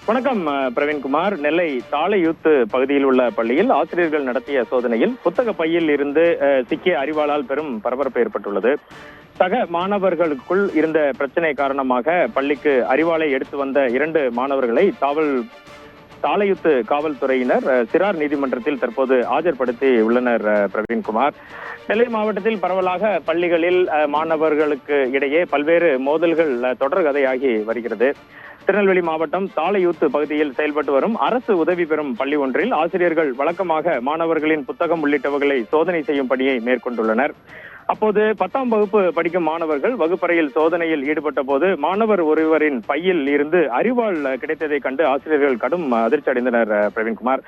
வணக்கம் பிரவீன்குமார். நெல்லை தாளையூத்து பகுதியில் உள்ள பள்ளியில் ஆசிரியர்கள் நடத்திய சோதனையில் புத்தக பையில் இருந்து சிக்கிய அரிவாளால் பெரும் பரபரப்பு ஏற்பட்டுள்ளது. சக மாணவர்களுக்குள் இருந்த பிரச்சனை காரணமாக பள்ளிக்கு அரிவாளை எடுத்து வந்த 2 மாணவர்களை தாளையூத்து காவல்துறையினர் சிறார் நீதிமன்றத்தில் தற்போது ஆஜர்படுத்தி உள்ளனர். பிரவீன்குமார், நெல்லை மாவட்டத்தில் பரவலாக பள்ளிகளில் மாணவர்களுக்கு இடையே பல்வேறு மோதல்கள் தொடர் கதையாகி வருகிறது. திருநெல்வேலி மாவட்டம் தாளையூத்து பகுதியில் செயல்பட்டு வரும் அரசு உதவி பெறும் பள்ளி ஒன்றில் ஆசிரியர்கள் வழக்கமாக மாணவர்களின் புத்தகம் உள்ளிட்டவைகளை சோதனை செய்யும் பணியை மேற்கொண்டுள்ளனர். அப்போது 10ஆம் வகுப்பு படிக்கும் மாணவர்கள் வகுப்பறையில் சோதனையில் ஈடுபட்ட போது மாணவர் ஒருவரின் பையில் இருந்து அரிவாள் கிடைத்ததை கண்டு ஆசிரியர்கள் கடும் அதிர்ச்சி அடைந்தனர். பிரவீன்குமார்,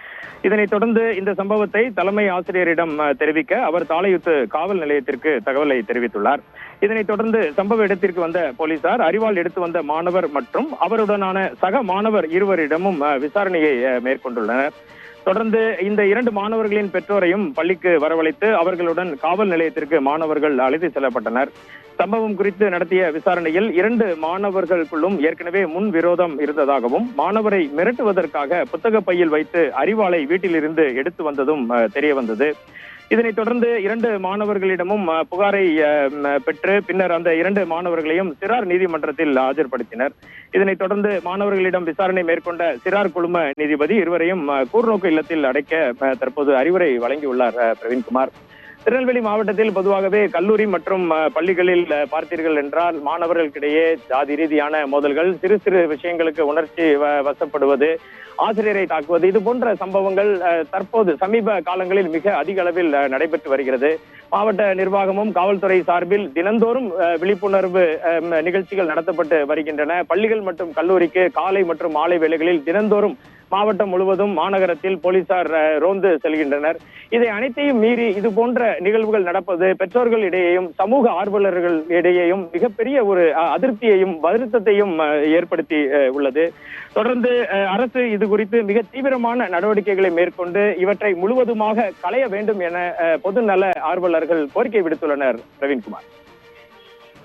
இதனைத் தொடர்ந்து இந்த சம்பவத்தை தலைமை ஆசிரியரிடம் தெரிவிக்க அவர் தாளையூத்து காவல் நிலையத்திற்கு தகவலை தெரிவித்துள்ளார். இதனைத் தொடர்ந்து சம்பவ இடத்திற்கு வந்த போலீசார் அரிவாள் எடுத்து வந்த மாணவர் மற்றும் அவருடனான சக மாணவர் இருவரிடமும் விசாரணையை மேற்கொண்டுள்ளனர். தொடர்ந்து இந்த 2 மாணவர்களின் பெற்றோரையும் பள்ளிக்கு வரவழைத்து அவர்களுடன் காவல் நிலையத்திற்கு மாணவர்கள் அழைத்து செல்லப்பட்டனர். சம்பவம் குறித்து நடத்திய விசாரணையில் 2 மாணவர்களுக்குள்ளும் ஏற்கனவே முன் விரோதம் இருந்ததாகவும் மாணவரை மிரட்டுவதற்காக புத்தக பையில் வைத்து அரிவாளை வீட்டிலிருந்து எடுத்து வந்ததும் தெரிய வந்தது. இதனைத் தொடர்ந்து 2 மாணவர்களிடமும் புகாரை பெற்று பின்னர் அந்த 2 மாணவர்களையும் சிறார் நீதிமன்றத்தில் ஆஜர்படுத்தினர். இதனைத் தொடர்ந்து மாணவர்களிடம் விசாரணை மேற்கொண்ட சிறார் குழும நீதிபதி இருவரையும் கூர்நோக்கு இல்லத்தில் அடைக்க தற்போது அறிவுரை வழங்கியுள்ளார். பிரவீன்குமார், திருநெல்வேலி மாவட்டத்தில் பொதுவாகவே கல்லூரி மற்றும் பள்ளிகளில் பார்த்தீர்கள் என்றால் மாணவர்களுக்கிடையே ஜாதி ரீதியான மோதல்கள், சிறு சிறு விஷயங்களுக்கு உணர்ச்சி வசப்படுவது, ஆசிரியரை தாக்குவது, இது போன்ற சம்பவங்கள் தற்போது சமீப காலங்களில் மிக அதிக அளவில் நடைபெற்று வருகிறது. மாவட்ட நிர்வாகமும் காவல்துறை சார்பில் தினந்தோறும் விழிப்புணர்வு நிகழ்ச்சிகள் நடத்தப்பட்டு வருகின்றன. பள்ளிகள் மற்றும் கல்லூரிக்கு காலை மற்றும் மாலை வேளைகளில் தினந்தோறும் மாவட்டம் முழுவதும் மாநகரத்தில் போலீசார் ரோந்து செல்கின்றனர். இதை அனைத்தையும் மீறி இது போன்ற நிகழ்வுகள் நடப்பது பெற்றோர்கள் இடையேயும் சமூக ஆர்வலர்கள் இடையேயும் மிகப்பெரிய ஒரு அதிருப்தியையும் வருத்தத்தையும் ஏற்படுத்தி உள்ளது. தொடர்ந்து அரசு இது குறித்து மிக தீவிரமான நடவடிக்கைகளை மேற்கொண்டு இவற்றை முழுவதுமாக களைய வேண்டும் என பொதுநல ஆர்வலர்கள் கோரிக்கை விடுத்துள்ளனர். பிரவீன்குமார்.